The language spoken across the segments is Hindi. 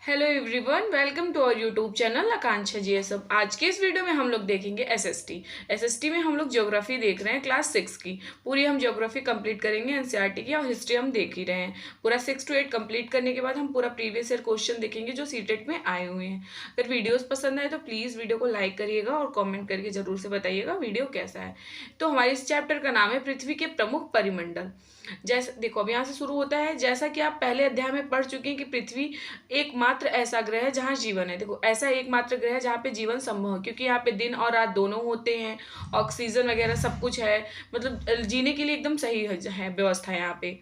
Hello everyone, welcome to our YouTube channel Akanksha GSF. आज के इस वीडियो में हम लोग देखेंगे एसएसटी में हम लोग ज्योग्राफी देख रहे हैं क्लास 6 की। पूरी हम ज्योग्राफी कंप्लीट करेंगे, एनसीईआरटी की, और हिस्ट्री हम देख ही रहे हैं। पूरा 6 to 8 कंप्लीट करने के बाद हम पूरा प्रीवियस ईयर क्वेश्चन देखेंगे जो सीटेट में आए हुए हैं। अगर वीडियोस पसंद आए तो प्लीज़ वीडियो को लाइक करिएगा और कॉमेंट करके जरूर से बताइएगा वीडियो कैसा है। तो हमारे इस चैप्टर का नाम है पृथ्वी के प्रमुख परिमंडल। जैसे देखो, अब यहाँ से शुरू होता है। जैसा कि आप पहले अध्याय में पढ़ चुके हैं कि पृथ्वी एकमात्र ऐसा ग्रह है जहाँ जीवन है। देखो, ऐसा एकमात्र ग्रह है जहाँ पे जीवन संभव है, क्योंकि यहाँ पे दिन और रात दोनों होते हैं, ऑक्सीजन वगैरह सब कुछ है। मतलब जीने के लिए एकदम सही है व्यवस्था यहाँ पे।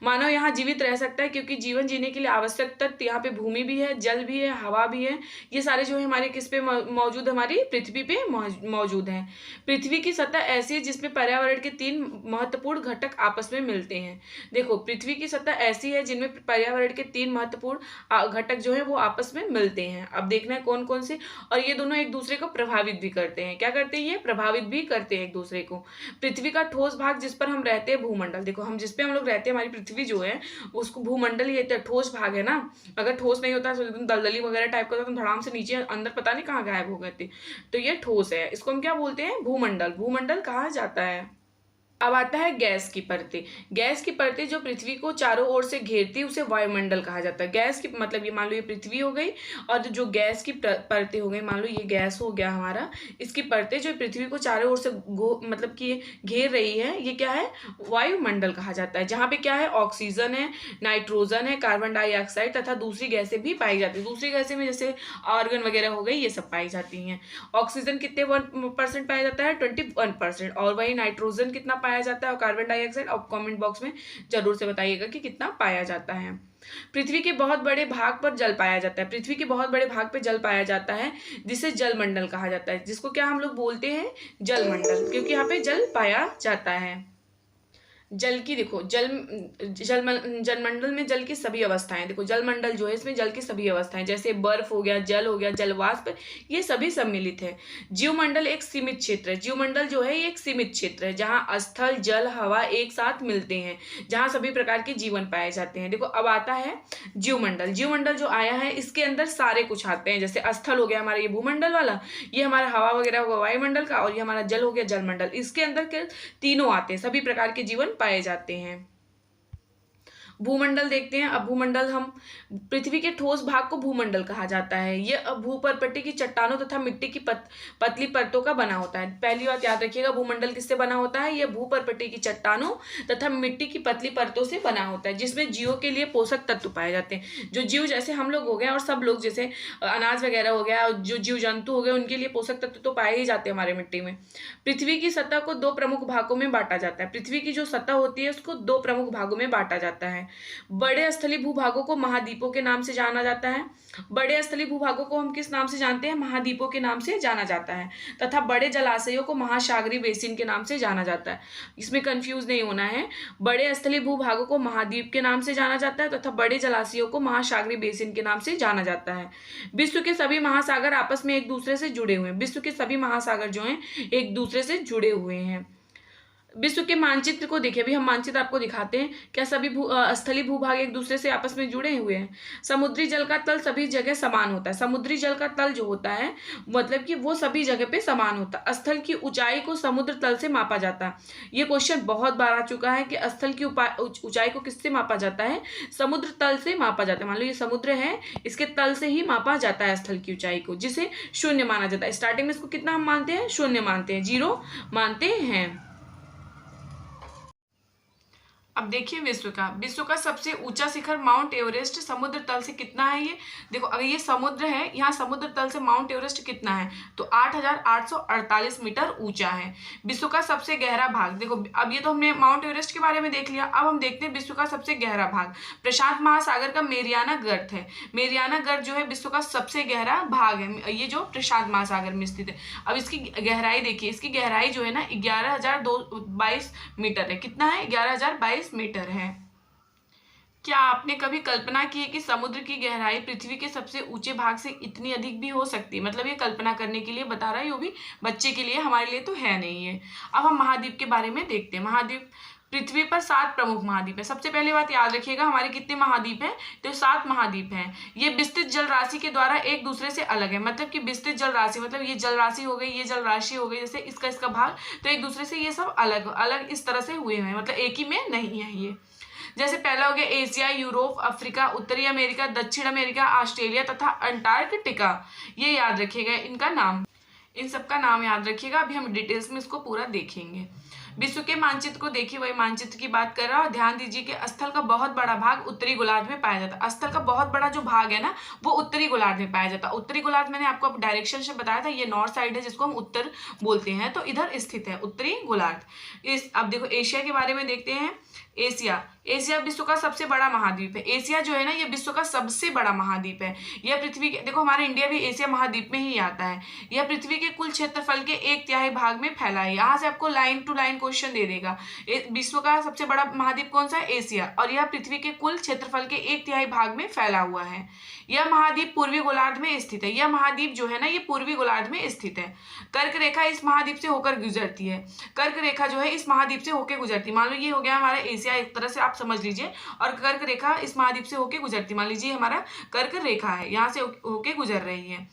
मानव यहाँ जीवित रह सकता है क्योंकि जीवन जीने के लिए आवश्यक तत्व यहाँ पे भूमि भी है, जल भी है, हवा भी है। ये सारे जो है हमारे किस पे मौजूद, हमारी पृथ्वी पे मौजूद हैं। पृथ्वी की सतह ऐसी है जिसमें पर्यावरण के 3 महत्वपूर्ण घटक आपस में मिलते हैं। देखो, पृथ्वी की सतह ऐसी है जिनमें पर्यावरण के 3 महत्वपूर्ण घटक जो है वो आपस में मिलते हैं। अब देखना है कौन कौन से, और ये दोनों एक दूसरे को प्रभावित भी करते हैं। क्या करते हैं? ये प्रभावित भी करते हैं एक दूसरे को। पृथ्वी का ठोस भाग जिस पर हम रहते हैं, भूमंडल। देखो, हम जिस पे हम लोग रहते हैं, हमारी पृथ्वी जो है उसको भूमंडल, ये ठोस भाग है ना। अगर ठोस नहीं होता तो दलदली वगैरह टाइप का होता तो धड़ाम से नीचे अंदर पता नहीं कहाँ गायब हो गए थे। तो ये ठोस है, इसको हम क्या बोलते हैं? भूमंडल। भूमंडल कहा जाता है। अब आता है गैस की परतें। गैस की परतें जो पृथ्वी को चारों ओर से घेरती है उसे वायुमंडल कहा जाता है। गैस की मतलब ये मान लो ये पृथ्वी हो गई, और जो गैस की परतें हो गई, मान लो ये गैस हो गया हमारा, इसकी परतें जो पृथ्वी को चारों ओर से मतलब कि घेर रही है, ये क्या है? वायुमंडल कहा जाता है। जहाँ पे क्या है? ऑक्सीजन है, नाइट्रोजन है, कार्बन डाइऑक्साइड तथा दूसरी गैसें भी पाई जाती है। दूसरी गैसें में जैसे आर्गन वगैरह हो गई, ये सब पाई जाती हैं। ऑक्सीजन कितने 1% पाया जाता है? 21%। और वही नाइट्रोजन कितना पाया जाता है, और कार्बन डाइऑक्साइड? आप कमेंट बॉक्स में जरूर से बताइएगा कि कितना पाया जाता है। पृथ्वी के बहुत बड़े भाग पर जल पाया जाता है। पृथ्वी के बहुत बड़े भाग पे जल पाया जाता है, जिसे जलमंडल कहा जाता है। जिसको क्या हम लोग बोलते हैं? जलमंडल, क्योंकि यहाँ पे जल पाया जाता है। जल की देखो, जलमंडल में जल की सभी अवस्थाएं। देखो, जलमंडल जो है इसमें जल की सभी अवस्थाएं, जैसे बर्फ हो गया, जल हो गया, जलवाष्प, ये सभी सम्मिलित है। जीवमंडल एक सीमित क्षेत्र है। जीवमंडल जो है ये एक सीमित क्षेत्र है जहाँ स्थल, जल, हवा एक साथ मिलते हैं, जहाँ सभी प्रकार के जीवन पाए जाते हैं। देखो, अब आता है जीवमंडल। जीवमंडल जो आया है इसके अंदर सारे कुछ आते हैं। जैसे स्थल हो गया हमारा ये भूमंडल वाला, ये हमारा हवा वगैरह होगा वायुमंडल का, और ये हमारा जल हो गया जलमंडल। इसके अंदर के तीनों आते हैं, सभी प्रकार के जीवन पाए जाते हैं। भूमंडल देखते हैं। अब भूमंडल, हम पृथ्वी के ठोस भाग को भूमंडल कहा जाता है। यह भूपर्पट्टी की चट्टानों तथा मिट्टी की पतली परतों का बना होता है। पहली बात याद रखिएगा, भूमंडल किससे बना होता है? यह भूपर्पट्टी की चट्टानों तथा मिट्टी की पतली परतों से बना होता है, जिसमें जीवों के लिए पोषक तत्व पाए जाते हैं। जो जीव, जैसे हम लोग हो गए और सब लोग, जैसे अनाज वगैरह हो गया, जो जीव जंतु हो गए, उनके लिए पोषक तत्व तो पाए ही जाते हैं हमारे मिट्टी में। पृथ्वी की सतह को 2 प्रमुख भागों में बांटा जाता है। पृथ्वी की जो सतह होती है उसको 2 प्रमुख भागों में बांटा जाता है। बड़े स्थलीय भूभागों को महाद्वीपों के नाम से जाना जाता है। बड़े स्थलीय भूभागों को हम किस नाम से जानते हैं? महाद्वीपों के नाम से जाना जाता है। तथा बड़े जलाशयों को महासागरीय बेसिन के नाम से जाना जाता है। इसमें कंफ्यूज नहीं होना है। बड़े स्थलीय भूभागों को महाद्वीप के नाम से जाना जाता है तथा बड़े जलाशयों को महासागरीय बेसिन के नाम से जाना जाता है। विश्व के सभी महासागर आपस में एक दूसरे से जुड़े हुए हैं। विश्व के सभी महासागर जो हैं एक दूसरे से जुड़े हुए हैं। विश्व के मानचित्र को देखिए, अभी हम मानचित्र आपको दिखाते हैं। क्या सभी स्थलीय भूभाग एक दूसरे से आपस में जुड़े हुए हैं? समुद्री जल का तल सभी जगह समान होता है। समुद्री जल का तल जो होता है मतलब कि वो सभी जगह पे समान होता है। स्थल की ऊंचाई को समुद्र तल से मापा जाता है। ये क्वेश्चन बहुत बार आ चुका है कि स्थल की ऊंचाई को किससे मापा जाता है? समुद्र तल से मापा जाता है। मान लो ये समुद्र है, इसके तल से ही मापा जाता है स्थल की ऊंचाई को, जिसे शून्य माना जाता है। स्टार्टिंग में इसको कितना हम मानते हैं? शून्य मानते हैं, 0 मानते हैं। अब देखिए, विश्व का सबसे ऊंचा शिखर माउंट एवरेस्ट समुद्र तल से कितना है? ये देखो, अगर ये समुद्र है, यहाँ समुद्र तल से माउंट एवरेस्ट कितना है? तो 8,848 मीटर ऊंचा है। विश्व का सबसे गहरा भाग, देखो अब ये तो हमने माउंट एवरेस्ट के बारे में देख लिया। अब हम देखते हैं विश्व का सबसे गहरा भाग। प्रशांत महासागर का मेरियाना गर्त है। मेरियाना गर्त जो है विश्व का सबसे गहरा भाग है, ये जो प्रशांत महासागर में स्थित है। अब इसकी गहराई देखिए, इसकी गहराई जो है ना 11,022 मीटर है। कितना है? 11,022 मीटर है। क्या आपने कभी कल्पना की है कि समुद्र की गहराई पृथ्वी के सबसे ऊंचे भाग से इतनी अधिक भी हो सकती है? मतलब ये कल्पना करने के लिए बता रहा है, ये भी बच्चे के लिए, हमारे लिए तो है नहीं है। अब हम महाद्वीप के बारे में देखते हैं। महाद्वीप पृथ्वी पर 7 प्रमुख महाद्वीप है। सबसे पहले बात याद रखिएगा, हमारे कितने महाद्वीप हैं, तो 7 महाद्वीप हैं। ये विस्तृत जल राशि के द्वारा एक दूसरे से अलग है, मतलब कि विस्तृत जल राशि मतलब ये जल राशि हो गई, ये जल राशि हो गई, जैसे इसका भाग, तो एक दूसरे से ये सब अलग अलग इस तरह से हुए हैं, मतलब एक ही में नहीं है ये। जैसे पहला हो गया एशिया, यूरोप, अफ्रीका, उत्तरी अमेरिका, दक्षिण अमेरिका, ऑस्ट्रेलिया तथा अंटार्कटिका। ये याद रखिएगा इनका नाम, इन सबका नाम याद रखिएगा। अभी हम डिटेल्स में इसको पूरा देखेंगे। विश्व के मानचित्र को देखिए, वही मानचित्र की बात कर रहा हूँ। ध्यान दीजिए कि स्थल का बहुत बड़ा भाग उत्तरी गोलार्ध में पाया जाता है। स्थल का बहुत बड़ा जो भाग है ना, वो उत्तरी गोलार्ध में पाया जाता है। उत्तरी गोलार्ध मैंने आपको डायरेक्शन से बताया था, ये नॉर्थ साइड है जिसको हम उत्तर बोलते हैं, तो इधर स्थित है उत्तरी गोलार्ध। अब देखो एशिया के बारे में देखते हैं। एशिया विश्व का सबसे बड़ा महाद्वीप है। एशिया जो है ना, ये विश्व का सबसे बड़ा महाद्वीप है। यह पृथ्वी के, देखो हमारा इंडिया भी एशिया महाद्वीप में ही आता है। यह पृथ्वी के कुल क्षेत्रफल के 1/3 भाग में फैला है। यहाँ से आपको लाइन टू लाइन क्वेश्चन दे देगा। विश्व का सबसे बड़ा महाद्वीप कौन सा है? एशिया। और यह पृथ्वी के कुल क्षेत्रफल के 1/3 भाग में फैला हुआ है। यह महाद्वीप पूर्वी गोलार्ध में स्थित है। यह महाद्वीप जो है ना, ये पूर्वी गोलार्ध में स्थित है। कर्क रेखा इस महाद्वीप से होकर गुजरती है। कर्क रेखा जो है इस महाद्वीप से होकर गुजरती है। मान लो ये हो गया हमारा एशिया, एक तरह से आप समझ लीजिए, और कर्क रेखा इस महाद्वीप से होकर गुजरती, मान लीजिए हमारा कर्क रेखा है, यहाँ से होकर गुजर रही है।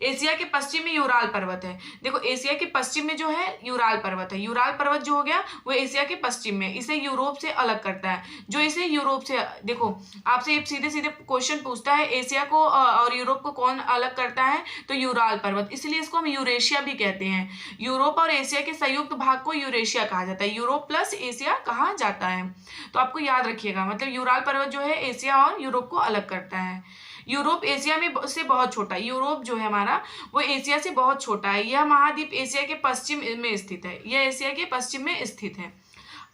एशिया के पश्चिम में यूराल पर्वत है। देखो एशिया के पश्चिम में जो है यूराल पर्वत है। यूराल पर्वत जो हो गया वो एशिया के पश्चिम में, इसे यूरोप से अलग करता है। जो इसे यूरोप से, देखो आपसे ये सीधे सीधे क्वेश्चन पूछता है एशिया को और यूरोप को कौन अलग करता है, तो यूराल पर्वत, इसलिए इसको हम यूरेशिया भी कहते हैं। यूरोप और एशिया के संयुक्त भाग को यूरेशिया कहा जाता है। यूरोप प्लस एशिया कहा जाता है, तो आपको याद रखिएगा। मतलब यूराल पर्वत जो है एशिया और यूरोप को अलग करता है। यूरोप एशिया में से बहुत छोटा है। यूरोप जो है हमारा वो एशिया से बहुत छोटा है। यह महाद्वीप एशिया के पश्चिम में स्थित है। यह एशिया के पश्चिम में स्थित है।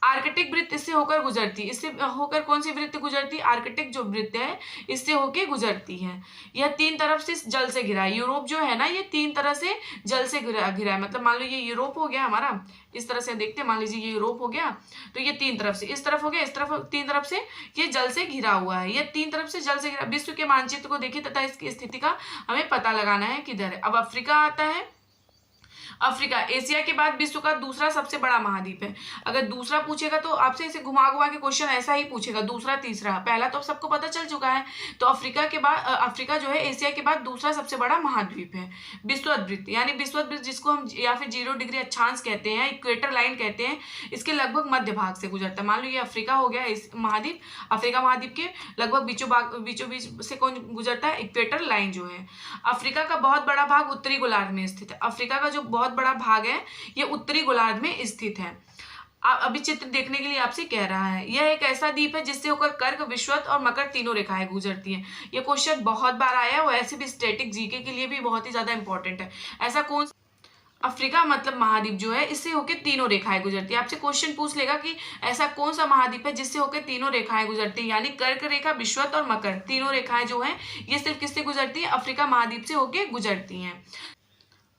आर्कटिक वृत्त इससे होकर गुजरती है। इससे होकर कौन सी वृत्त गुजरती है? आर्कटिक जो वृत्त है इससे होकर गुजरती है। यह 3 तरफ से जल से घिरा है। यूरोप जो है ना, ये 3 तरह से जल से घिरा है। मतलब मान लो ये यूरोप हो गया हमारा, इस तरह से देखते हैं, मान लीजिए ये यूरोप हो गया, तो ये 3 तरफ से, इस तरफ हो गया, इस तरफ 3 तरफ से ये जल से घिरा हुआ है। ये 3 तरफ से जल से घिरा। विश्व के मानचित्र को देखिए तथा इसकी स्थिति का हमें पता लगाना है किधर है। अब अफ्रीका आता है। अफ्रीका एशिया के बाद विश्व का दूसरा सबसे बड़ा महाद्वीप है। अगर दूसरा पूछेगा तो आपसे इसे घुमा घुमा के क्वेश्चन ऐसा ही पूछेगा, दूसरा तीसरा। पहला तो सबको पता चल चुका है। तो अफ्रीका के बाद, अफ्रीका जो है एशिया के बाद दूसरा सबसे बड़ा महाद्वीप है। विषुवत वृत्त यानी विषुवत वृत्त जिसको हम या फिर 0 डिग्री अक्षांश कहते हैं, इक्वेटर लाइन कहते हैं, इसके लगभग मध्य भाग से गुजरता है। मान लो ये अफ्रीका हो गया, इस महाद्वीप, अफ्रीका महाद्वीप के लगभग बीचों बीच से कौन गुजरता है? इक्वेटर लाइन जो है। अफ्रीका का बहुत बड़ा भाग उत्तरी गोलार्ध में स्थित है। अफ्रीका का जो बहुत बड़ा भाग है ये उत्तरी गोलार्ध में स्थित है। अभी चित्र देखने के लिए आपसे कह रहा है। यह एक ऐसा द्वीप है जिससे होकर कर्क, विषुवत और मकर तीनों रेखाएं गुजरती हैं। ये क्वेश्चन बहुत बार आया है, वैसे भी स्टैटिक जीके के लिए भी बहुत ही ज्यादा इंपॉर्टेंट है। ऐसा कौन, अफ्रीका मतलब महाद्वीप जो है इससे होकर तीनों रेखाएं गुजरती है। आपसे क्वेश्चन पूछ लेगा कि ऐसा कौन सा महाद्वीप है जिससे होकर तीनों रेखाएं गुजरती है, यानी कर्क रेखा, विषुवत और मकर तीनों रेखाएं जो है ये सिर्फ किससे गुजरती है? अफ्रीका महाद्वीप से होकर गुजरती हैं।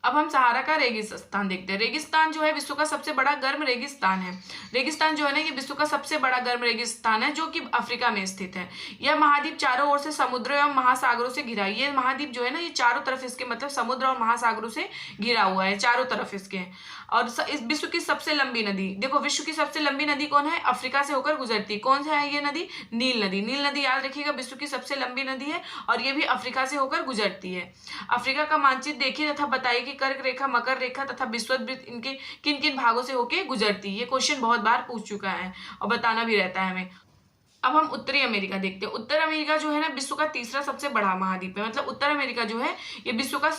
अब हम सहारा का रेगिस्तान देखते हैं। रेगिस्तान जो है विश्व का सबसे बड़ा गर्म रेगिस्तान है। रेगिस्तान जो है ना, ये विश्व का सबसे बड़ा गर्म रेगिस्तान है जो कि अफ्रीका में स्थित है। यह महाद्वीप चारों ओर से समुद्र एवं महासागरों से घिरा है। ये महाद्वीप जो है ना, ये चारों तरफ इसके मतलब समुद्र और महासागरों से घिरा हुआ है, चारों तरफ इसके। और इस विश्व की सबसे लंबी नदी, देखो विश्व की सबसे लंबी नदी कौन है? अफ्रीका से होकर गुजरती। कौन सा है ये नदी? नील नदी। नील नदी याद रखिएगा, विश्व की सबसे लंबी नदी है और ये भी अफ्रीका से होकर गुजरती है। अफ्रीका का मानचित्र देखिए तथा बताइए कि कर्क रेखा, मकर रेखा तथा विषुवत वृत्त इनके किन किन भागों से होकर गुजरती है। ये क्वेश्चन बहुत बार पूछ चुका है और बताना भी रहता है हमें। अब हम उत्तरी अमेरिका देखते हैं। उत्तर अमेरिका जो है ना, विश्व का तीसरा सबसे बड़ा महाद्वीप है। मतलब उत्तर अमेरिका जो है ये विश्व का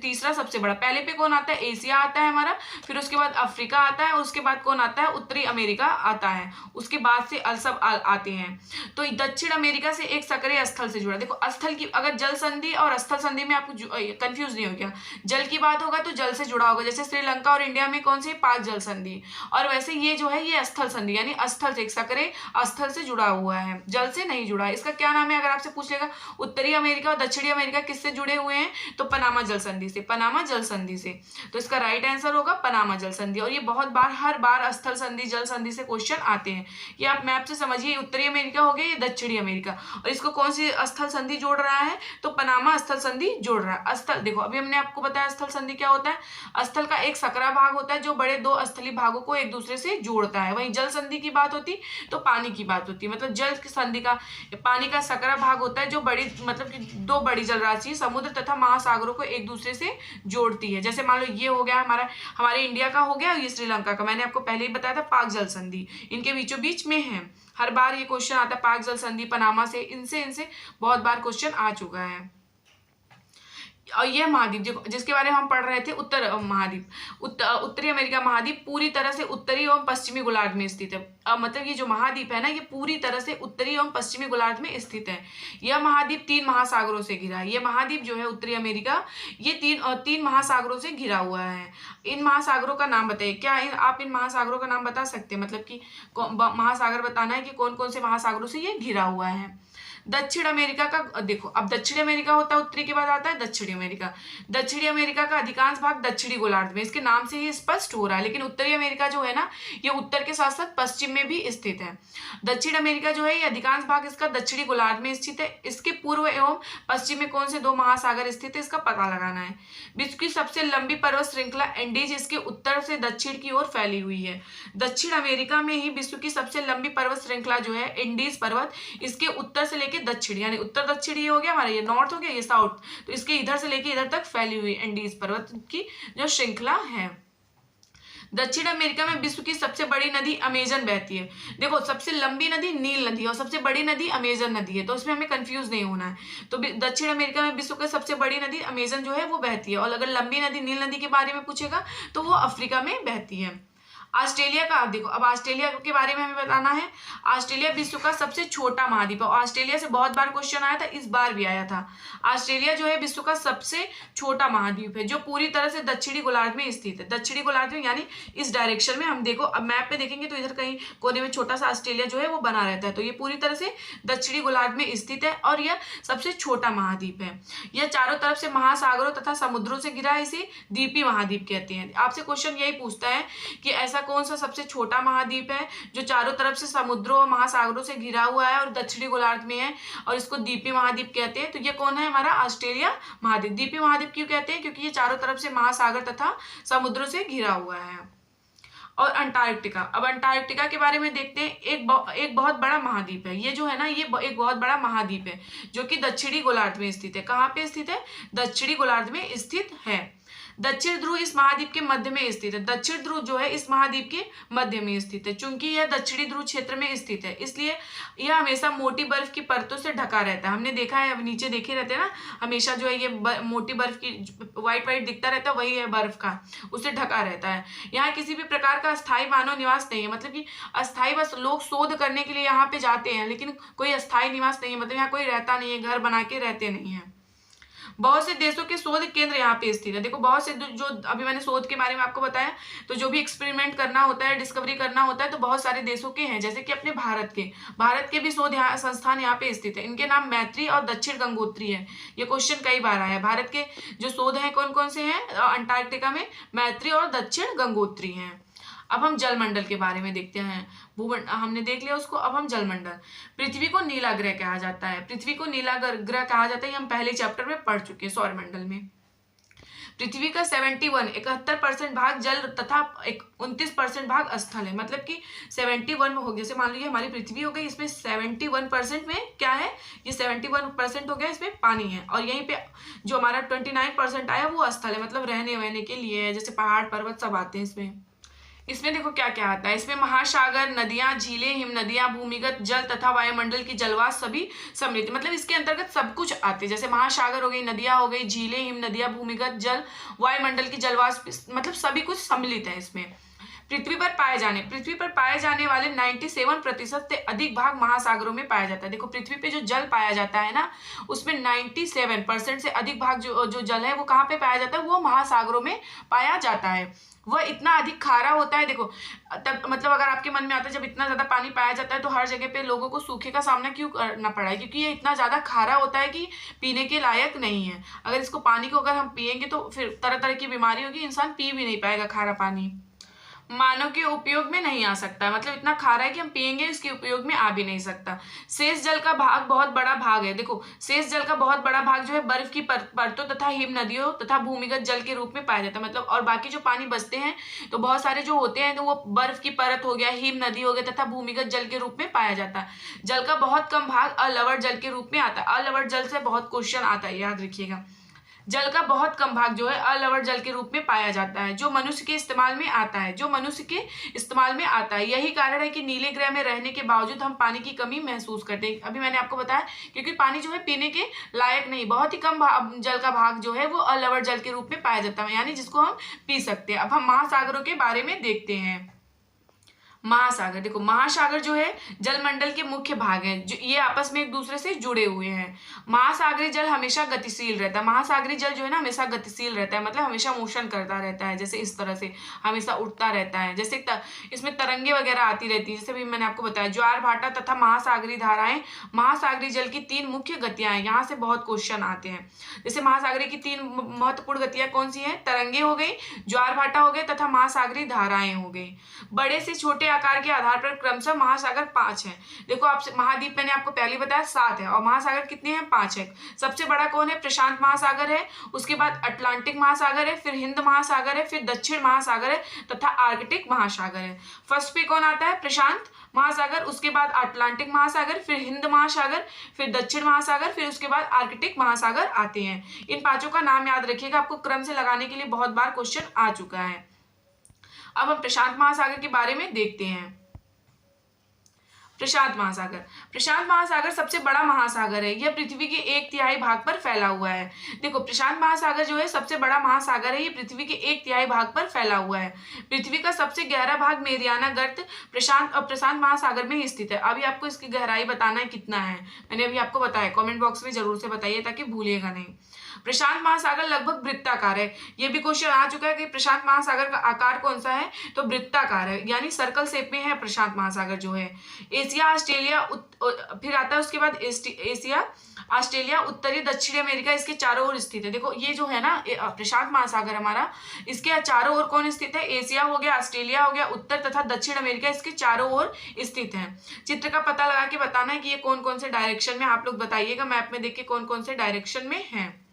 तीसरा सबसे बड़ा। पहले पे कौन आता है? एशिया आता है हमारा, फिर उसके बाद अफ्रीका आता है, और उसके बाद कौन आता है? उत्तरी अमेरिका आता है, उसके बाद से सब आते हैं। तो दक्षिण अमेरिका से एक सक्रिय स्थल से जुड़ा। देखो स्थल की, अगर जल संधि और स्थल संधि में आपको कंफ्यूज नहीं हो गया, जल की बात होगा तो जल से जुड़ा होगा। जैसे श्रीलंका और इंडिया में कौन से? पाक जल संधि। और वैसे ये जो है ये स्थल संधि, यानी स्थल से, एक सक्रिय स्थल से जुड़ा हुआ है। हुआ है, जल से नहीं जुड़ा है। इसका क्या नाम है? अगर आपसे पूछ लेगा उत्तरी अमेरिका और दक्षिणी अमेरिका किससे जुड़े हुए हैं, तो पनामा जल संधि से, पनामा जल संधि से। तो इसका राइट आंसर होगा पनामा जल संधि। और ये बहुत बार, हर बार स्थल संधि, जल संधि से क्वेश्चन आते हैं। ये आप मैप से समझिए, उत्तरी अमेरिका हो गया, ये दक्षिणी अमेरिका, और इसको कौन सी स्थल संधि जोड़ रहा है, तो पनामा स्थल संधि जोड़ रहा है। स्थल देखो, अभी हमने आपको बताया स्थल संधि क्या होता है। स्थल का एक सकरा भाग होता है जो बड़े दो स्थलीय भागों को एक दूसरे से जोड़ता है। वहीं जल संधि की बात होती तो पानी की बात होती है, मतलब जल संधि का पानी का सकरा भाग होता है जो बड़ी, मतलब कि दो बड़ी जल राशि समुद्र तथा महासागरों को एक दूसरे से जोड़ती है। जैसे मान लो ये हो गया हमारे इंडिया का हो गया, ये श्रीलंका का, मैंने आपको पहले ही बताया था पाक जल संधि इनके बीचों बीच में है। हर बार ये क्वेश्चन आता है, पाक जल संधि, पनामा से, इनसे बहुत बार क्वेश्चन आ चुका है। और यह महाद्वीप जिसके बारे में हम पढ़ रहे थे, उत्तर महाद्वीप, उत्तरी अमेरिका महाद्वीप पूरी तरह से उत्तरी एवं पश्चिमी गोलार्ध में स्थित है। मतलब ये जो महाद्वीप है ना, ये पूरी तरह से उत्तरी एवं पश्चिमी गोलार्ध में स्थित है। यह महाद्वीप 3 महासागरों से घिरा है। ये महाद्वीप जो है उत्तरी अमेरिका, ये तीन महासागरों से घिरा हुआ है। इन महासागरों का नाम बताइए। क्या आप इन महासागरों का नाम बता सकते हैं? मतलब कि महासागर बताना है कि कौन कौन से महासागरों से ये घिरा हुआ है। दक्षिण अमेरिका का देखो, अब दक्षिणी अमेरिका होता है, उत्तरी के बाद आता है दक्षिणी अमेरिका। दक्षिणी अमेरिका का अधिकांश भाग दक्षिणी गोलार्ध में, इसके नाम से ही स्पष्ट हो रहा है। लेकिन उत्तरी अमेरिका जो है ना, ये उत्तर के साथ साथ पश्चिम में भी स्थित है। दक्षिण अमेरिका जो है, ये अधिकांश भाग इसका दक्षिणी गोलार्ध में स्थित है। इसके पूर्व एवं पश्चिम में कौन से 2 महासागर स्थित है, इसका पता लगाना है। विश्व की सबसे लंबी पर्वत श्रृंखला एंडीज इसके उत्तर से दक्षिण की ओर फैली हुई है। दक्षिण अमेरिका में ही विश्व की सबसे लंबी पर्वत श्रृंखला जो है एंडीज पर्वत, इसके उत्तर से लेकर दक्षिण, यानी उत्तर दक्षिण ये हो गया हमारा, ये नॉर्थ हो गया, ये साउथ, तो इसके इधर से लेके इधर तक फैली हुई एंडीज पर्वत की जो श्रृंखला है। दक्षिण अमेरिका में विश्व की सबसे बड़ी नदी अमेजन बहती है। देखो, सबसे लंबी नदी नील नदी और सबसे बड़ी नदी अमेजन नदी है, तो इसमें हमें कंफ्यूज नहीं होना है। तो दक्षिण अमेरिका में विश्व की सबसे बड़ी नदी अमेजन जो है वो बहती है। और अगर लंबी नदी नील नदी के बारे में पूछेगा तो वो अफ्रीका में बहती है। ऑस्ट्रेलिया का आप देखो, अब ऑस्ट्रेलिया के बारे में हमें बताना है। ऑस्ट्रेलिया विश्व का सबसे छोटा महाद्वीप है। ऑस्ट्रेलिया से बहुत बार क्वेश्चन आया था, इस बार भी आया था। ऑस्ट्रेलिया जो है विश्व का सबसे छोटा महाद्वीप है जो पूरी तरह से दक्षिणी गोलार्ध में स्थित है। दक्षिणी गोलार्ध में यानी इस डायरेक्शन में, हम देखो अब मैप पे देखेंगे तो इधर कहीं कोने में छोटा सा ऑस्ट्रेलिया जो है वो बना रहता है। तो ये पूरी तरह से दक्षिणी गोलार्ध में स्थित है और यह सबसे छोटा महाद्वीप है। यह चारों तरफ से महासागरों तथा समुद्रों से घिरा है। इसे द्वीपीय महाद्वीप कहते हैं। आपसे क्वेश्चन यही पूछता है कि ऐसा कौन सा सबसे छोटा महाद्वीप है जो चारों तरफ से समुद्रों और महासागरों से घिरा हुआ है और दक्षिणी गोलार्ध में है, और इसको द्वीपीय महाद्वीप कहते हैं। तो ये कौन है? हमारा ऑस्ट्रेलिया महाद्वीप। द्वीपीय महाद्वीप क्यों कहते हैं? क्योंकि ये चारों तरफ से महासागर तथा समुद्रों से घिरा हुआ है। और अंटार्कटिका, अब अंटार्कटिका के बारे में देखते हैं। एक बहुत बड़ा महाद्वीप है। ये जो है ना, ये एक बहुत बड़ा महाद्वीप है जो कि दक्षिणी गोलार्ध में स्थित है। कहाँ पे स्थित है? दक्षिणी गोलार्ध में स्थित है। दक्षिण ध्रुव इस महाद्वीप के मध्य में स्थित है। दक्षिण ध्रुव जो है इस महाद्वीप के मध्य में स्थित है। चूंकि यह दक्षिणी ध्रुव क्षेत्र में स्थित है, इसलिए यह हमेशा मोटी बर्फ की परतों से ढका रहता है। हमने देखा है, अब नीचे देखे रहते हैं ना, हमेशा जो है ये मोटी बर्फ की व्हाइट दिखता रहता है, वही है बर्फ का, उससे ढका रहता है। यहाँ किसी भी प्रकार का अस्थायी मानव निवास नहीं है। मतलब कि अस्थायी बस लोग शोध करने के लिए यहाँ पे जाते हैं, लेकिन कोई अस्थायी निवास नहीं है। मतलब यहाँ कोई रहता नहीं है, घर बना के रहते नहीं है। बहुत से देशों के शोध केंद्र यहाँ पे स्थित है। देखो, बहुत से जो अभी मैंने शोध के बारे में आपको बताया, तो जो भी एक्सपेरिमेंट करना होता है, डिस्कवरी करना होता है, तो बहुत सारे देशों के हैं। जैसे कि अपने भारत के भी शोध संस्थान यहाँ पे स्थित है। इनके नाम मैत्री और दक्षिण गंगोत्री है। ये क्वेश्चन कई बार आया है। भारत के जो शोध है कौन कौन से हैं? अंटार्कटिका में मैत्री और दक्षिण गंगोत्री हैं। अब हम जलमंडल के बारे में देखते हैं। भूमंडल हमने देख लिया उसको, अब हम जलमंडल। पृथ्वी को नीला ग्रह कहा जाता है। पृथ्वी को नीला ग्रह कहा जाता है, ये हम पहले चैप्टर में पढ़ चुके हैं, सौरमंडल में। पृथ्वी का 71% भाग जल तथा 29% भाग स्थल है। मतलब कि 71 हो गया, जैसे मान लीजिए हमारी पृथ्वी हो गई, इसमें 71% में क्या है? ये 71% हो गया, इसमें पानी है। और यहीं पे जो हमारा 29% आया वो स्थल है, मतलब रहने वहने के लिए है, जैसे पहाड़ पर्वत सब आते हैं इसमें देखो क्या क्या आता है। इसमें महासागर, नदियां, झीलें, हिम नदियां, भूमिगत जल तथा वायुमंडल की जलवाष्प सभी सम्मिलित, मतलब इसके अंतर्गत सब कुछ आते हैं। जैसे महासागर हो गई, नदियां हो गई, झीलें, हिम नदियां, भूमिगत जल, वायुमंडल की जलवाष्प, मतलब सभी कुछ सम्मिलित है इसमें। पृथ्वी पर पाए जाने वाले 97% से अधिक भाग महासागरों में पाया जाता है। देखो पृथ्वी पे जो जल पाया जाता है ना, उसमें 97% से अधिक भाग जो जल है वो कहाँ पे पाया जाता है, वो महासागरों में पाया जाता है। वह इतना अधिक खारा होता है। देखो तब मतलब अगर आपके मन में आता है जब इतना ज्यादा पानी पाया जाता है तो हर जगह पे लोगों को सूखे का सामना क्यों करना पड़ा है, क्योंकि ये इतना ज्यादा खारा होता है कि पीने के लायक नहीं है। अगर इसको पानी को अगर हम पिएंगे तो फिर तरह तरह की बीमारी होगी, इंसान पी भी नहीं पाएगा खारा पानी, मानव के उपयोग में नहीं आ सकता। मतलब इतना खारा है कि हम पिएंगे इसके उपयोग में आ भी नहीं सकता। शेष जल का भाग बहुत बड़ा भाग है। देखो शेष जल का बहुत बड़ा भाग जो है बर्फ की परतों तथा हिम नदियों तथा भूमिगत जल के रूप में पाया जाता है। मतलब और बाकी जो पानी बचते हैं तो बहुत सारे जो होते हैं तो वो बर्फ की परत हो गया, हिम नदी हो गया तथा भूमिगत जल के रूप में पाया जाता है। जल का बहुत कम भाग अलवण जल के रूप में आता है। अलवण जल से बहुत क्वेश्चन आता है, याद रखिएगा। जल का बहुत कम भाग जो है अलवण जल के रूप में पाया जाता है, जो मनुष्य के इस्तेमाल में आता है। यही कारण है कि नीले ग्रह में रहने के बावजूद हम पानी की कमी महसूस करते हैं। अभी मैंने आपको बताया क्योंकि पानी जो है पीने के लायक नहीं, बहुत ही कम जल का भाग जो है वो अलवण जल के रूप में पाया जाता है, यानी जिसको हम पी सकते हैं। अब हम महासागरों के बारे में देखते हैं। महासागर, देखो महासागर जो है जलमंडल के मुख्य भाग हैं, जो ये आपस में एक दूसरे से जुड़े हुए हैं। महासागरीय जल हमेशा गतिशील रहता है। महासागरीय जल जो है ना हमेशा गतिशील रहता है, मतलब हमेशा मोशन करता रहता है, जैसे इस तरह से हमेशा उठता रहता है। जैसे इसमें तरंगे वगैरह आती रहती है, जैसे भी मैंने आपको बताया। ज्वार भाटा तथा महासागरीय धाराएं महासागरीय जल की 3 मुख्य गतियां हैं। यहाँ से बहुत क्वेश्चन आते हैं। जैसे महासागरीय की 3 महत्वपूर्ण गतियां कौन सी हैं? तरंगे हो गई, ज्वार भाटा हो गए तथा महासागरीय धाराएं हो गई। बड़े से छोटे आकार के आधार पर क्रमशः महासागर 5 हैं। देखो आपसे महाद्वीप मैंने आपको पहले बताया 7 है और महासागर कितने हैं? 5 है। सबसे बड़ा कौन है? प्रशांत महासागर है, उसके बाद अटलांटिक महासागर है, फिर हिंद महासागर है, फिर दक्षिण महासागर है तथा आर्कटिक महासागर है। फर्स्ट पे कौन आता है? प्रशांत महासागर, उसके बाद अटलांटिक महासागर, फिर हिंद महासागर, फिर दक्षिण महासागर, फिर उसके बाद आर्कटिक महासागर आते हैं। इन 5 का नाम याद रखिएगा, आपको क्रम से लगाने के लिए बहुत बार क्वेश्चन आ चुका है। अब हम प्रशांत महासागर के बारे में देखते हैं। प्रशांत महासागर सबसे बड़ा महासागर है। यह पृथ्वी के 1/3 भाग पर फैला हुआ है। देखो प्रशांत महासागर जो है सबसे बड़ा महासागर है, ये पृथ्वी के 1/3 भाग पर फैला हुआ है। पृथ्वी का सबसे गहरा भाग मेरियाना गर्त प्रशांत महासागर में स्थित है। अभी आपको इसकी गहराई बताना है कितना है, मैंने अभी आपको बताया, कमेंट बॉक्स में जरूर से बताइए ताकि भूलिएगा नहीं। प्रशांत महासागर लगभग वृत्ताकार है। ये भी क्वेश्चन आ चुका है कि प्रशांत महासागर का आकार कौन सा है, तो वृत्ताकार है, यानी सर्कल शेप में है प्रशांत महासागर जो है। एशिया, ऑस्ट्रेलिया, फिर आता है उसके बाद एशिया, ऑस्ट्रेलिया, उत्तरी दक्षिणी अमेरिका इसके चारों ओर स्थित है। देखो ये जो है ना प्रशांत महासागर हमारा, इसके चारों ओर कौन स्थित है? एशिया हो गया, ऑस्ट्रेलिया हो गया, उत्तर तथा दक्षिण अमेरिका इसके चारों ओर स्थित है। चित्र का पता लगा के बताना है कि ये कौन कौन से डायरेक्शन में, आप लोग बताइएगा मैप में देख के कौन कौन से डायरेक्शन में है।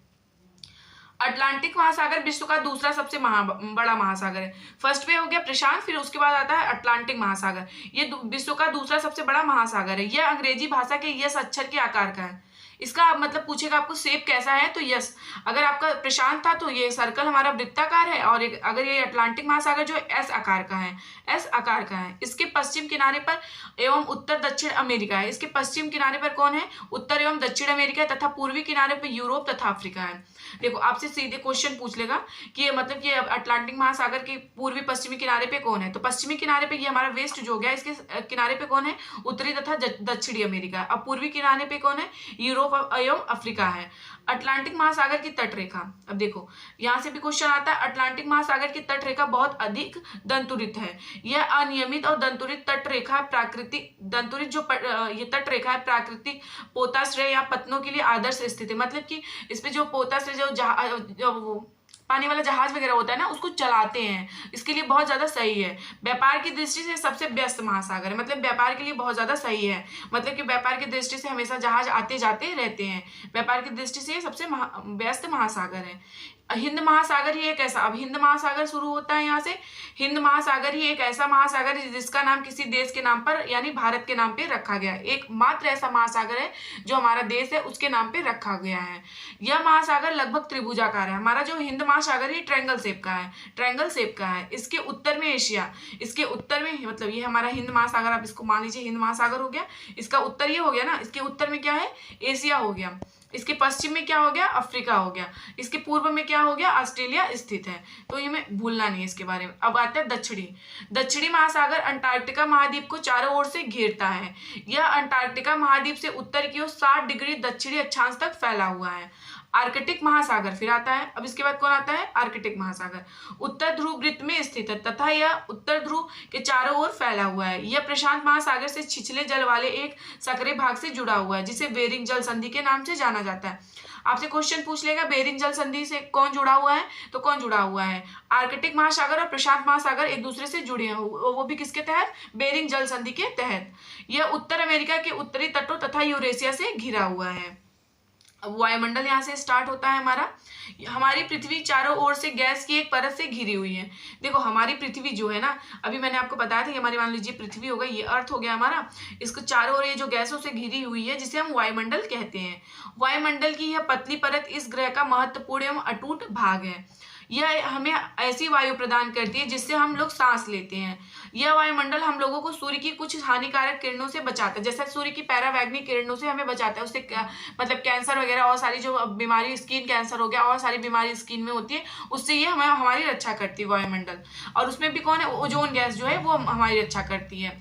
अटलांटिक महासागर विश्व का दूसरा सबसे बड़ा महासागर है। फर्स्ट पे हो गया प्रशांत, फिर उसके बाद आता है अटलांटिक महासागर। ये विश्व का दूसरा सबसे बड़ा महासागर है। यह अंग्रेजी भाषा के यस अक्षर के आकार का है। इसका मतलब पूछेगा आपको शेप कैसा है, तो यस। अगर आपका प्रशांत था तो ये सर्कल हमारा वृत्ताकार है, और अगर ये अटलांटिक महासागर जो एस आकार का है, एस आकार का है। इसके पश्चिम किनारे पर एवं उत्तर दक्षिण अमेरिका है। इसके पश्चिम किनारे पर कौन है? उत्तर एवं दक्षिण अमेरिका, तथा पूर्वी किनारे पर यूरोप तथा अफ्रीका है। देखो आपसे सीधे क्वेश्चन पूछ लेगा कि मतलब कि अटलांटिक महासागर के पूर्वी पश्चिमी किनारे पे कौन है, तो पश्चिमी किनारे पे ये हमारा वेस्ट जो हो गया, इसके किनारे पे कौन है? उत्तरी तथा दक्षिणी अमेरिका। अब पूर्वी किनारे पे कौन है? यूरोप एवं अफ्रीका है। अटलांटिक महासागर की तटरेखा, अब देखो यहाँ से भी क्वेश्चन आता है। अटलांटिक महासागर की तटरेखा बहुत अधिक दंतुरित है। यह अनियमित और दंतुरित तटरेखा प्राकृतिक दंतुरित जो ये तटरेखा है प्राकृतिक पोताश्रय या पत्तनों के लिए आदर्श स्थित है। मतलब कि इसमें जो पोताश्रय जो पानी वाला जहाज वगैरह होता है ना, उसको चलाते हैं, इसके लिए बहुत ज्यादा सही है। व्यापार की दृष्टि से सबसे व्यस्त महासागर है, मतलब व्यापार के लिए बहुत ज्यादा सही है। मतलब कि व्यापार की दृष्टि से हमेशा जहाज आते जाते रहते हैं। व्यापार की दृष्टि से सबसे व्यस्त महासागर है। हिंद महासागर ही एक ऐसा, अब हिंद महासागर शुरू होता है यहाँ से। हिंद महासागर ही एक ऐसा महासागर है जिसका नाम किसी देश के नाम पर यानी भारत के नाम पे रखा गया है। एकमात्र ऐसा महासागर है जो हमारा देश है उसके नाम पे रखा गया है। यह महासागर लगभग त्रिभुजाकार है। हमारा जो हिंद महासागर है ट्रायंगल शेप का है, ट्रायंगल शेप का है। इसके उत्तर में एशिया, इसके उत्तर में, मतलब ये हमारा हिंद महासागर, आप इसको मान लीजिए हिंद महासागर हो गया। इसका उत्तर ये हो गया ना, इसके उत्तर में क्या है? एशिया हो गया। इसके पश्चिम में क्या हो गया, अफ्रीका हो गया। इसके पूर्व में क्या हो गया, ऑस्ट्रेलिया स्थित है। तो ये हमें भूलना नहीं है इसके बारे में। अब आता है दक्षिणी महासागर अंटार्कटिका महाद्वीप को चारों ओर से घेरता है। यह अंटार्कटिका महाद्वीप से उत्तर की ओर 60 डिग्री दक्षिणी अक्षांश तक फैला हुआ है। आर्कटिक महासागर फिर आता है। अब इसके बाद कौन आता है, आर्कटिक महासागर उत्तर ध्रुव वृत्त में स्थित है तथा यह उत्तर ध्रुव के चारों ओर फैला हुआ है। यह प्रशांत महासागर से छिछले जल वाले एक संकरे भाग से जुड़ा हुआ है जिसे बेरिंग जल संधि के नाम से जाना जाता है। आपसे क्वेश्चन पूछ लेगा बेरिंग जल संधि से कौन जुड़ा हुआ है, तो कौन जुड़ा हुआ है, आर्कटिक महासागर और प्रशांत महासागर एक दूसरे से जुड़े हैं, वो भी किसके तहत, बेरिंग जल संधि के तहत। यह उत्तर अमेरिका के उत्तरी तटों तथा यूरेशिया से घिरा हुआ है। अब वायुमंडल यहाँ से स्टार्ट होता है हमारा। हमारी पृथ्वी चारों ओर से गैस की एक परत से घिरी हुई है। देखो हमारी पृथ्वी जो है ना, अभी मैंने आपको बताया था कि हमारी मान लीजिए पृथ्वी हो गई, ये अर्थ हो गया हमारा, इसको चारों ओर ये जो गैसों से घिरी हुई है जिसे हम वायुमंडल कहते हैं। वायुमंडल की यह पतली परत इस ग्रह का महत्वपूर्ण एवं अटूट भाग है। यह हमें ऐसी वायु प्रदान करती है जिससे हम लोग सांस लेते हैं। यह वायुमंडल हम लोगों को सूर्य की कुछ हानिकारक किरणों से बचाता है, जैसे सूर्य की पैरावैग्निक किरणों से हमें बचाता है, उससे मतलब कैंसर वगैरह और सारी जो बीमारी, स्किन कैंसर हो गया और सारी बीमारी स्किन में होती है, उससे ये हमारी रक्षा करती है वायुमंडल। और उसमें भी कौन है, ओजोन गैस जो है वो हमारी रक्षा करती है।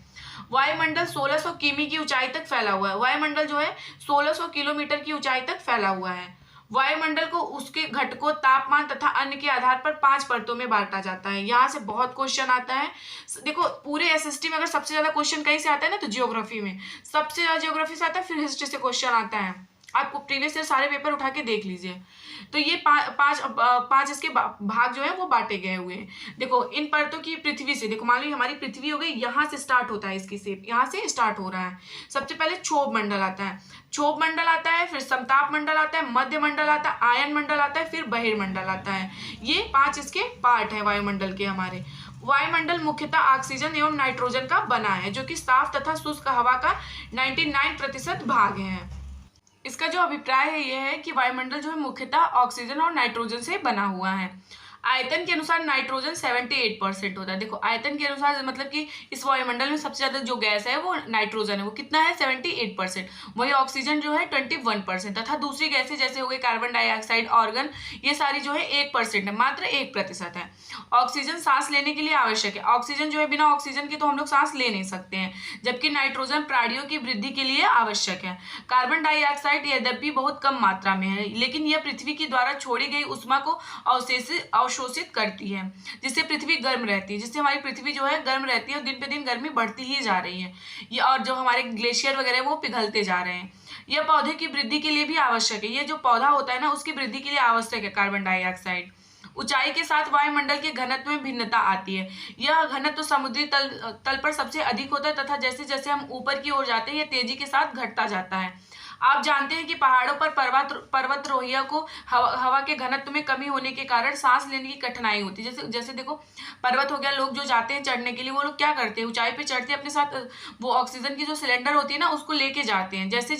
वायुमंडल 1600 किमी की ऊंचाई तक फैला हुआ है। वायुमंडल जो है 1600 किलोमीटर की ऊंचाई तक फैला हुआ है। वायुमंडल को उसके घटकों, तापमान तथा अन्य के आधार पर 5 परतों में बांटा जाता है। यहाँ से बहुत क्वेश्चन आता है। देखो पूरे एसएसटी में अगर सबसे ज्यादा क्वेश्चन कहीं से आता है ना, तो ज्योग्राफी में सबसे ज्यादा ज्योग्राफी से आता है, फिर हिस्ट्री से क्वेश्चन आता है। आपको प्रीवियस ईयर सारे पेपर उठा के देख लीजिए। तो ये पांच इसके भाग जो है वो बांटे गए हुए हैं। देखो इन परतों की पृथ्वी से, देखो मान लीजिए हमारी पृथ्वी हो गई, यहाँ से स्टार्ट होता है इसकी शेप, यहाँ से स्टार्ट हो रहा है। सबसे पहले क्षोभ मंडल आता है, क्षोभ मंडल आता है, फिर समताप मंडल आता है, मध्य मंडल आता है, आयन मंडल आता है, फिर बहिर्मंडल आता है। ये 5 इसके पार्ट है वायुमंडल के हमारे। वायुमंडल मुख्यतः ऑक्सीजन एवं नाइट्रोजन का बना है, जो कि साफ तथा शुष्क हवा का 99% भाग है। इसका जो अभिप्राय है यह है कि वायुमंडल जो है मुख्यतः ऑक्सीजन और नाइट्रोजन से बना हुआ है। आयतन के अनुसार नाइट्रोजन 78% होता है। देखो आयतन के अनुसार मतलब कि इस वायुमंडल में सबसे ज्यादा जो गैस है वो नाइट्रोजन है, वो कितना है 78%। वही ऑक्सीजन जो है 21% तथा दूसरी गैसें जैसे हो गई कार्बन डाइऑक्साइड, ऑर्गन, ये सारी जो है 1% है, मात्र 1% है। ऑक्सीजन सांस लेने के लिए आवश्यक है। ऑक्सीजन जो है बिना ऑक्सीजन के तो हम लोग सांस ले नहीं सकते हैं, जबकि नाइट्रोजन प्राणियों की वृद्धि के लिए आवश्यक है। कार्बन डाइऑक्साइड यद्यपि बहुत कम मात्रा में है, लेकिन यह पृथ्वी के द्वारा छोड़ी गई ऊष्मा को अवशोषित करती है, जिससे पृथ्वी गर्म रहती है, जिससे हमारी पृथ्वी जो है गर्म रहती है और दिन पे दिन गर्मी बढ़ती ही जा रही है। ये और जो हमारे ग्लेशियर वगैरह वो पिघलते जा रहे हैं। यह पौधे की वृद्धि के लिए भी आवश्यक है। ये जो पौधा होता है ना, उसकी वृद्धि के लिए आवश्यक है कार्बन डाइऑक्साइड। ऊंचाई के साथ वायुमंडल के घनत्व में भिन्नता आती है। यह घनत्व तो समुद्री तल पर सबसे अधिक होता है तथा जैसे जैसे हम ऊपर की ओर जाते हैं यह तेजी के साथ घटता जाता है। आप जानते हैं कि पहाड़ों पर पर्वतारोहियों को हवा के घनत्व में कमी होने के कारण सांस लेने की कठिनाई होती है। जैसे जैसे देखो पर्वत हो गया, लोग जो जाते हैं चढ़ने के लिए, वो लोग क्या करते हैं, ऊंचाई पे चढ़ते हैं, अपने साथ वो ऑक्सीजन की जो सिलेंडर होती है ना उसको लेके जाते हैं। जैसे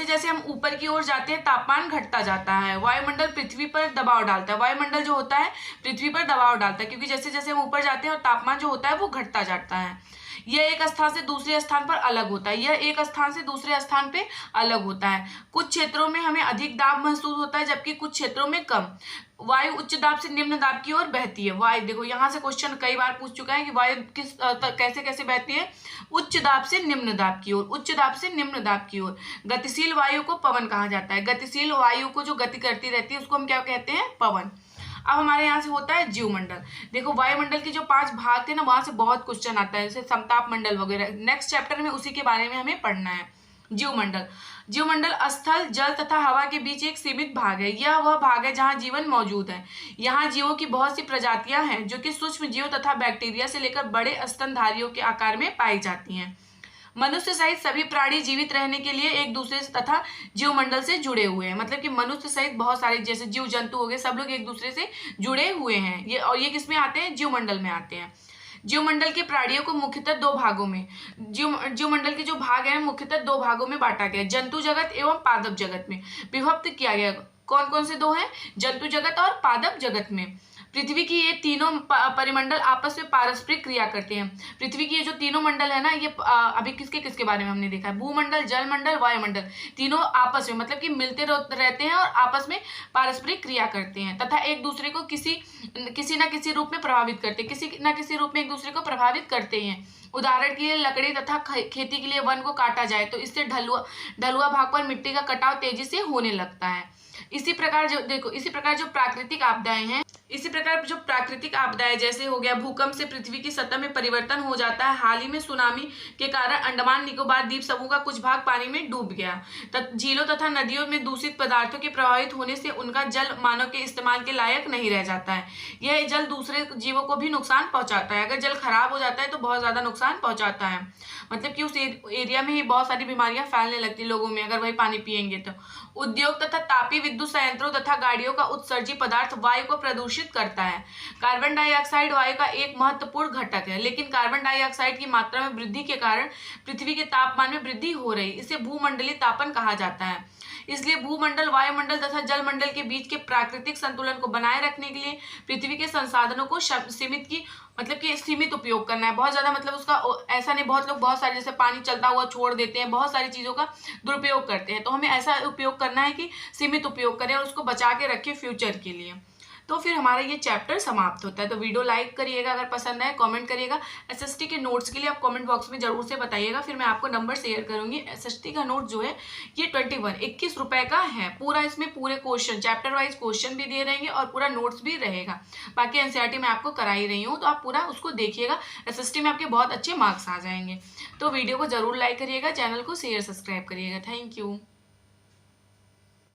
जैसे हम ऊपर की ओर जाते हैं तापमान घटता जाता है। वायुमंडल पृथ्वी पर दबाव डालता है। वायुमंडल जो होता है पृथ्वी पर दबाव डालता है, क्योंकि जैसे जैसे हम ऊपर जाते हैं और तापमान जो होता है वो घटता जाता है। यह एक स्थान से दूसरे स्थान पर अलग होता है। यह एक स्थान से दूसरे स्थान पे अलग होता है। कुछ क्षेत्रों में हमें अधिक दाब महसूस होता है, जबकि कुछ क्षेत्रों में कम। वायु उच्च दाब से निम्न दाब की ओर बहती है। वायु देखो यहाँ से क्वेश्चन कई बार पूछ चुका है कि वायु किस कैसे कैसे बहती है, उच्च दाब से निम्न दाब की ओर, उच्च दाब से निम्न दाब की ओर। गतिशील वायु को पवन कहा जाता है। गतिशील वायु को जो गति करती रहती है उसको हम क्या कहते हैं, पवन। अब हमारे यहाँ से होता है जीवमंडल। देखो वायुमंडल के जो 5 भाग थे ना, वहां से बहुत क्वेश्चन आता है, जैसे समताप मंडल वगैरह। नेक्स्ट चैप्टर में उसी के बारे में हमें पढ़ना है। जीवमंडल स्थल, जल तथा हवा के बीच एक सीमित भाग है। यह वह भाग है जहाँ जीवन मौजूद है। यहाँ जीवों की बहुत सी प्रजातियां हैं जो कि सूक्ष्म जीव तथा बैक्टीरिया से लेकर बड़े स्तनधारियों के आकार में पाई जाती हैं। मनुष्य सहित सभी प्राणी जीवित रहने के लिए एक दूसरे से तथा जीवमंडल से जुड़े हुए हैं। मतलब कि मनुष्य सहित बहुत सारे जैसे जीव जंतु हो गए, सब लोग एक दूसरे से जुड़े हुए हैं। ये किसमें आते हैं, जीवमंडल में आते हैं। जीवमंडल के प्राणियों को मुख्यतः 2 भागों में, जीवमंडल के जो भाग है मुख्यतः 2 भागों में बांटा गया, जंतु जगत एवं पादप जगत में विभक्त किया गया। कौन कौन से 2 हैं, जंतु जगत और पादप जगत में। पृथ्वी की ये तीनों परिमंडल आपस में पारस्परिक क्रिया करते हैं। पृथ्वी की ये जो तीनों मंडल है ना, ये अभी किसके किसके बारे में हमने देखा है, भूमंडल, जलमंडल, वायुमंडल, तीनों आपस में मतलब कि मिलते रहते हैं और आपस में पारस्परिक क्रिया करते हैं तथा एक दूसरे को किसी न किसी रूप में प्रभावित करते हैं, किसी न किसी रूप में एक दूसरे को प्रभावित करते हैं। उदाहरण के लिए लकड़ी तथा खेती के लिए वन को काटा जाए तो इससे ढलुआ भाग पर मिट्टी का कटाव तेजी से होने लगता है। इसी प्रकार जो प्राकृतिक आपदाएं जैसे हो गया भूकंप से पृथ्वी की सतह में परिवर्तन हो जाता है। हाल ही में सुनामी के कारण अंडमान निकोबार द्वीप समूह का कुछ भाग पानी में डूब गया। झीलों तथा नदियों में दूषित पदार्थों के प्रभावित होने से उनका जल मानव के इस्तेमाल के लायक नहीं रह जाता है। यह जल दूसरे जीवों को भी नुकसान पहुंचाता है। अगर जल खराब हो जाता है तो बहुत ज्यादा नुकसान पहुंचाता है, मतलब कि उस एरिया में ही बहुत सारी बीमारियां फैलने लगती लोगों में अगर वही पानी पिएंगे तो। उद्योग तथा तापीय विद्युत संयंत्रों तथा गाड़ियों का उत्सर्जी पदार्थ वायु को प्रदूषित करता है। कार्बन डाइऑक्साइड वायु का एक महत्वपूर्ण घटक है, लेकिन कार्बन डाइऑक्साइड की मात्रा में वृद्धि के कारण पृथ्वी के तापमान में वृद्धि हो रही, इसे भूमंडलीय तापन कहा जाता है। इसलिए भूमंडल, वायुमंडल तथा जलमंडल के बीच के प्राकृतिक संतुलन को बनाए रखने के लिए पृथ्वी के संसाधनों को सीमित उपयोग करना है। बहुत ज्यादा मतलब उसका ऐसा नहीं, बहुत लोग बहुत सारे जैसे पानी चलता हुआ छोड़ देते हैं, बहुत सारी चीजों का दुरुपयोग करते हैं। तो हमें ऐसा उपयोग करना है कि सीमित उपयोग करें और उसको बचा के रखें फ्यूचर के लिए। तो फिर हमारा ये चैप्टर समाप्त होता है। तो वीडियो लाइक करिएगा, अगर पसंद आए कमेंट करिएगा। एसएसटी के नोट्स के लिए आप कमेंट बॉक्स में जरूर से बताइएगा, फिर मैं आपको नंबर शेयर करूंगी। एसएसटी का नोट जो है ये 21 रुपए का है पूरा। इसमें पूरे क्वेश्चन चैप्टर वाइज क्वेश्चन भी दिए रहेंगे और पूरा नोट्स भी रहेगा। बाकी एनसीईआरटी मैं आपको करा ही रही हूँ, तो आप पूरा उसको देखिएगा। एसएसटी में आपके बहुत अच्छे मार्क्स आ जाएंगे। तो वीडियो को जरूर लाइक करिएगा, चैनल को शेयर सब्सक्राइब करिएगा। Thank you.